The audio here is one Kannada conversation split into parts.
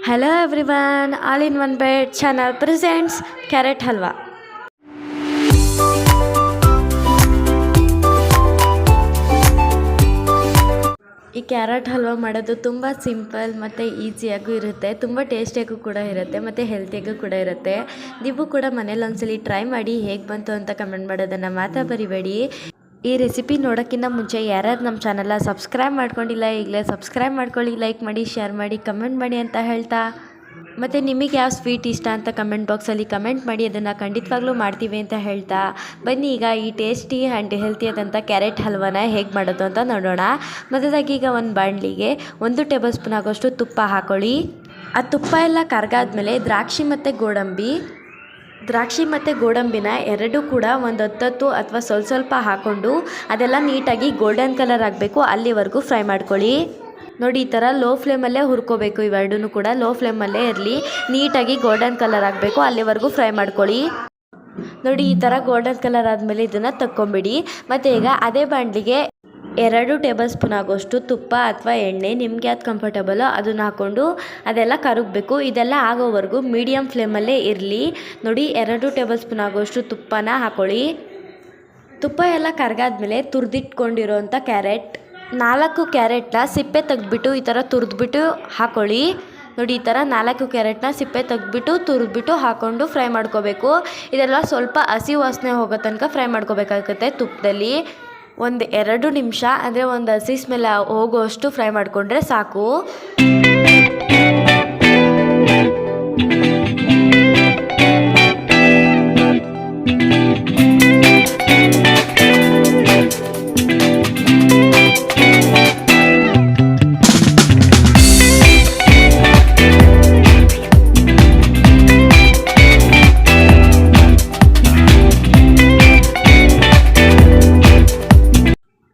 Hello everyone, All in One Bed channel presents carrot halwa. ಈ ಕ್ಯಾರೆಟ್ ಹಲ್ವಾ ಮಾಡೋದು ತುಂಬ ಸಿಂಪಲ್ ಮತ್ತು ಈಸಿಯಾಗೂ ಇರುತ್ತೆ, ತುಂಬ ಟೇಸ್ಟಿಯಾಗೂ ಕೂಡ ಇರುತ್ತೆ ಮತ್ತು ಹೆಲ್ತಿಯಾಗೂ ಕೂಡ ಇರುತ್ತೆ. ನೀವು ಕೂಡ ಮನೇಲಿ ಒಂದ್ಸಲಿ ಟ್ರೈ ಮಾಡಿ ಹೇಗೆ ಬಂತು ಅಂತ ಕಮೆಂಟ್ ಮಾಡೋದನ್ನು ಮಾತ್ರ ಬರಿಬೇಡಿ. ಈ ರೆಸಿಪಿ ನೋಡೋಕ್ಕಿಂತ ಮುಂಚೆ ಯಾರ್ಯಾರು ನಮ್ಮ ಚಾನಲ್ನ ಸಬ್ಸ್ಕ್ರೈಬ್ ಮಾಡ್ಕೊಂಡಿಲ್ಲ ಈಗಲೇ ಸಬ್ಸ್ಕ್ರೈಬ್ ಮಾಡ್ಕೊಳ್ಳಿ, ಲೈಕ್ ಮಾಡಿ, ಶೇರ್ ಮಾಡಿ, ಕಮೆಂಟ್ ಮಾಡಿ ಅಂತ ಹೇಳ್ತಾ, ಮತ್ತು ನಿಮಗೆ ಯಾವ ಸ್ವೀಟ್ ಇಷ್ಟ ಅಂತ ಕಮೆಂಟ್ ಬಾಕ್ಸಲ್ಲಿ ಕಮೆಂಟ್ ಮಾಡಿ, ಅದನ್ನು ಖಂಡಿತವಾಗ್ಲೂ ಮಾಡ್ತೀವಿ ಅಂತ ಹೇಳ್ತಾ ಬನ್ನಿ ಈಗ ಈ ಟೇಸ್ಟಿ ಆ್ಯಂಡ್ ಹೆಲ್ತಿ ಆದಂಥ ಕ್ಯಾರೆಟ್ ಹಲ್ವಾನ ಹೇಗೆ ಮಾಡೋದು ಅಂತ ನೋಡೋಣ. ಮೊದಲಾಗಿ ಈಗ ಒಂದು ಬಾಣಲಿಗೆ 1 ಟೇಬಲ್ ಸ್ಪೂನ್ ಆಗೋಷ್ಟು ತುಪ್ಪ ಹಾಕ್ಕೊಳ್ಳಿ. ಆ ತುಪ್ಪ ಎಲ್ಲ ಕರ್ಗಾದ್ಮೇಲೆ ದ್ರಾಕ್ಷಿ ಮತ್ತು ಗೋಡಂಬಿನ ಎರಡೂ ಕೂಡ ಒಂದು ಹತ್ತತ್ತು ಅಥವಾ ಸ್ವಲ್ಪ ಹಾಕ್ಕೊಂಡು ಅದೆಲ್ಲ ನೀಟಾಗಿ ಗೋಲ್ಡನ್ ಕಲರ್ ಆಗಬೇಕು, ಅಲ್ಲಿವರೆಗೂ ಫ್ರೈ ಮಾಡ್ಕೊಳ್ಳಿ. ನೋಡಿ, ಈ ಥರ ಲೋ ಫ್ಲೇಮಲ್ಲೇ ಹುರ್ಕೋಬೇಕು. ಇವೆರಡೂ ಕೂಡ ಲೋ ಫ್ಲೇಮಲ್ಲೇ ಇರಲಿ, ನೀಟಾಗಿ ಗೋಲ್ಡನ್ ಕಲರ್ ಆಗಬೇಕು, ಅಲ್ಲಿವರೆಗೂ ಫ್ರೈ ಮಾಡ್ಕೊಳ್ಳಿ. ನೋಡಿ, ಈ ಥರ ಗೋಲ್ಡನ್ ಕಲರ್ ಆದಮೇಲೆ ಇದನ್ನು ತಕ್ಕೊಂಬಿಡಿ. ಮತ್ತು ಈಗ ಅದೇ ಬಾಣಲಿಗೆ 2 ಟೇಬಲ್ ಸ್ಪೂನ್ ಆಗೋಷ್ಟು ತುಪ್ಪ ಅಥವಾ ಎಣ್ಣೆ, ನಿಮ್ಗೆ ಯಾವ್ದು ಕಂಫರ್ಟಬಲೋ ಅದನ್ನು ಹಾಕ್ಕೊಂಡು ಅದೆಲ್ಲ ಕರಗಬೇಕು. ಇದೆಲ್ಲ ಆಗೋವರೆಗೂ ಮೀಡಿಯಮ್ ಫ್ಲೇಮಲ್ಲೇ ಇರಲಿ. ನೋಡಿ, 2 ಟೇಬಲ್ ಸ್ಪೂನ್ ಆಗೋಷ್ಟು ತುಪ್ಪನ ಹಾಕ್ಕೊಳ್ಳಿ. ತುಪ್ಪ ಎಲ್ಲ ಕರಗಾದ್ಮೇಲೆ ತುರಿದಿಟ್ಕೊಂಡಿರೋಂಥ ಕ್ಯಾರೆಟ್ 4 ಕ್ಯಾರೆಟ್ನ ಸಿಪ್ಪೆ ತೆಗೆದ್ಬಿಟ್ಟು ಈ ಥರ ತುರಿದ್ಬಿಟ್ಟು ಹಾಕ್ಕೊಳ್ಳಿ. ನೋಡಿ, ಈ ಥರ 4 ಕ್ಯಾರೆಟ್ನ ಸಿಪ್ಪೆ ತೆಗೆದ್ಬಿಟ್ಟು ತುರಿದ್ಬಿಟ್ಟು ಹಾಕ್ಕೊಂಡು ಫ್ರೈ ಮಾಡ್ಕೋಬೇಕು. ಇದೆಲ್ಲ ಸ್ವಲ್ಪ ಹಸಿ ವಾಸನೆ ಹೋಗೋ ತನಕ ಫ್ರೈ ಮಾಡ್ಕೋಬೇಕಾಗುತ್ತೆ ತುಪ್ಪದಲ್ಲಿ. 1-2 ನಿಮಿಷ, ಅಂದರೆ ಒಂದು ಹಸಿ ಸ್ಮೆಲ್ ಹೋಗೋಷ್ಟು ಫ್ರೈ ಮಾಡಿಕೊಂಡ್ರೆ ಸಾಕು.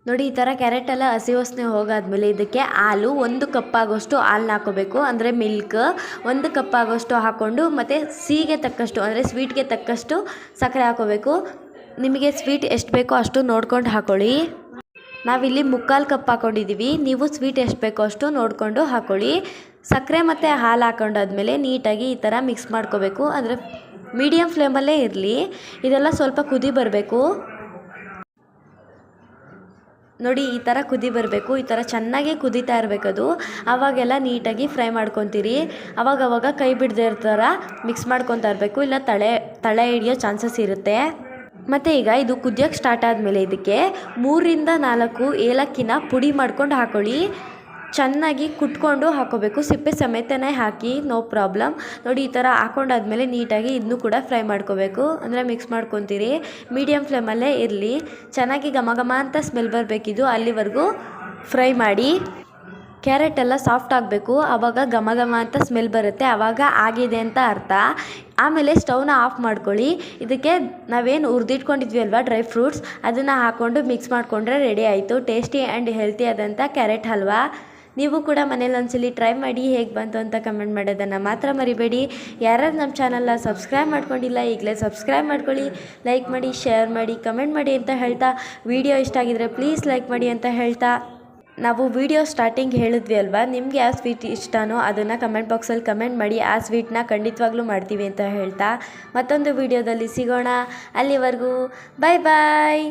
ನೋಡಿ, ಈ ಥರ ಕ್ಯಾರೆಟ್ ಎಲ್ಲ ಹಸಿ ವಾಸನೆ ಹೋಗಾದ್ಮೇಲೆ ಇದಕ್ಕೆ ಹಾಲು 1 ಕಪ್ ಆಗೋಷ್ಟು ಹಾಲನ್ನ ಹಾಕೋಬೇಕು, ಅಂದರೆ ಮಿಲ್ಕ್ 1 ಕಪ್ ಆಗೋಷ್ಟು ಹಾಕ್ಕೊಂಡು, ಮತ್ತು ಸಿಹಿಗೆ ತಕ್ಕಷ್ಟು ಅಂದರೆ ಸ್ವೀಟ್ಗೆ ತಕ್ಕಷ್ಟು ಸಕ್ಕರೆ ಹಾಕೋಬೇಕು. ನಿಮಗೆ ಸ್ವೀಟ್ ಎಷ್ಟು ಬೇಕೋ ಅಷ್ಟು ನೋಡ್ಕೊಂಡು ಹಾಕ್ಕೊಳ್ಳಿ. ನಾವಿಲ್ಲಿ 3/4 ಕಪ್ ಹಾಕ್ಕೊಂಡಿದ್ದೀವಿ, ನೀವು ಸ್ವೀಟ್ ಎಷ್ಟು ಬೇಕೋ ಅಷ್ಟು ನೋಡಿಕೊಂಡು ಹಾಕ್ಕೊಳ್ಳಿ. ಸಕ್ಕರೆ ಮತ್ತು ಹಾಲು ಹಾಕೊಂಡಾದ್ಮೇಲೆ ನೀಟಾಗಿ ಈ ಥರ ಮಿಕ್ಸ್ ಮಾಡ್ಕೋಬೇಕು, ಅಂದರೆ ಮೀಡಿಯಮ್ ಫ್ಲೇಮಲ್ಲೇ ಇರಲಿ. ಇದೆಲ್ಲ ಸ್ವಲ್ಪ ಕುದಿ ಬರಬೇಕು. ನೋಡಿ, ಈ ಥರ ಕುದಿ ಬರಬೇಕು, ಈ ಥರ ಚೆನ್ನಾಗಿ ಕುದೀತಾ ಇರಬೇಕದು. ಆವಾಗೆಲ್ಲ ನೀಟಾಗಿ ಫ್ರೈ ಮಾಡ್ಕೊತೀರಿ. ಅವಾಗವಾಗ ಕೈ ಬಿಡದೇ ಇರೋ ಥರ ಮಿಕ್ಸ್ ಮಾಡ್ಕೊತಾ ಇರಬೇಕು, ಇಲ್ಲ ತಳೆ ಹಿಡಿಯೋ ಚಾನ್ಸಸ್ ಇರುತ್ತೆ. ಮತ್ತು ಈಗ ಇದು ಕುದಿಯೋಕ್ಕೆ ಸ್ಟಾರ್ಟ್ ಆದಮೇಲೆ ಇದಕ್ಕೆ 3-4 ಏಲಕ್ಕಿನ ಪುಡಿ ಮಾಡ್ಕೊಂಡು ಹಾಕ್ಕೊಳ್ಳಿ. ಚೆನ್ನಾಗಿ ಕುಟ್ಕೊಂಡು ಹಾಕೋಬೇಕು, ಸಿಪ್ಪೆ ಸಮೇತನೇ ಹಾಕಿ, ನೋ ಪ್ರಾಬ್ಲಮ್. ನೋಡಿ, ಈ ಥರ ಹಾಕೊಂಡಾದ್ಮೇಲೆ ನೀಟಾಗಿ ಇದನ್ನು ಕೂಡ ಫ್ರೈ ಮಾಡ್ಕೋಬೇಕು, ಅಂದರೆ ಮಿಕ್ಸ್ ಮಾಡ್ಕೊತೀರಿ. ಮೀಡಿಯಮ್ ಫ್ಲೇಮಲ್ಲೇ ಇರಲಿ, ಚೆನ್ನಾಗಿ ಘಮ ಅಂತ ಸ್ಮೆಲ್ ಬರಬೇಕಿದು, ಅಲ್ಲಿವರೆಗೂ ಫ್ರೈ ಮಾಡಿ. ಕ್ಯಾರೆಟ್ ಎಲ್ಲ ಸಾಫ್ಟ್ ಆಗಬೇಕು, ಆವಾಗ ಘಮ ಅಂತ ಸ್ಮೆಲ್ ಬರುತ್ತೆ, ಆವಾಗ ಆಗಿದೆ ಅಂತ ಅರ್ಥ. ಆಮೇಲೆ ಸ್ಟವ್ನ ಆಫ್ ಮಾಡ್ಕೊಳ್ಳಿ. ಇದಕ್ಕೆ ನಾವೇನು ಹುರಿದಿಟ್ಕೊಂಡಿದ್ವಿ ಅಲ್ವಾ ಡ್ರೈ ಫ್ರೂಟ್ಸ್, ಅದನ್ನು ಹಾಕ್ಕೊಂಡು ಮಿಕ್ಸ್ ಮಾಡಿಕೊಂಡ್ರೆ ರೆಡಿ ಆಯಿತು ಟೇಸ್ಟಿ ಆ್ಯಂಡ್ ಹೆಲ್ತಿ ಆದಂಥ ಕ್ಯಾರೆಟ್ ಹಲ್ವಾ. ನೀವು ಕೂಡ ಮನೇಲಿ ಒಂದ್ಸಲಿ ಟ್ರೈ ಮಾಡಿ ಹೇಗೆ ಬಂತು ಅಂತ ಕಮೆಂಟ್ ಮಾಡೋದನ್ನು ಮಾತ್ರ ಮರಿಬೇಡಿ. ಯಾರ್ಯಾರು ನಮ್ಮ ಚಾನಲ್ನ ಸಬ್ಸ್ಕ್ರೈಬ್ ಮಾಡ್ಕೊಂಡಿಲ್ಲ ಈಗಲೇ ಸಬ್ಸ್ಕ್ರೈಬ್ ಮಾಡ್ಕೊಳ್ಳಿ, ಲೈಕ್ ಮಾಡಿ, ಶೇರ್ ಮಾಡಿ, ಕಮೆಂಟ್ ಮಾಡಿ ಅಂತ ಹೇಳ್ತಾ, ವಿಡಿಯೋ ಇಷ್ಟ ಆಗಿದ್ರೆ ಪ್ಲೀಸ್ ಲೈಕ್ ಮಾಡಿ ಅಂತ ಹೇಳ್ತಾ, ನಾವು ವಿಡಿಯೋ ಸ್ಟಾರ್ಟಿಂಗ್ ಹೇಳಿದ್ವಿ ಅಲ್ವಾ, ನಿಮಗೆ ಯಾವ ಸ್ವೀಟ್ ಇಷ್ಟನೋ ಅದನ್ನು ಕಮೆಂಟ್ ಬಾಕ್ಸಲ್ಲಿ ಕಮೆಂಟ್ ಮಾಡಿ, ಆ ಸ್ವೀಟ್ನ ಖಂಡಿತವಾಗ್ಲೂ ಮಾಡ್ತೀವಿ ಅಂತ ಹೇಳ್ತಾ ಮತ್ತೊಂದು ವಿಡಿಯೋದಲ್ಲಿ ಸಿಗೋಣ. ಅಲ್ಲಿವರೆಗೂ ಬಾಯ್ ಬಾಯ್.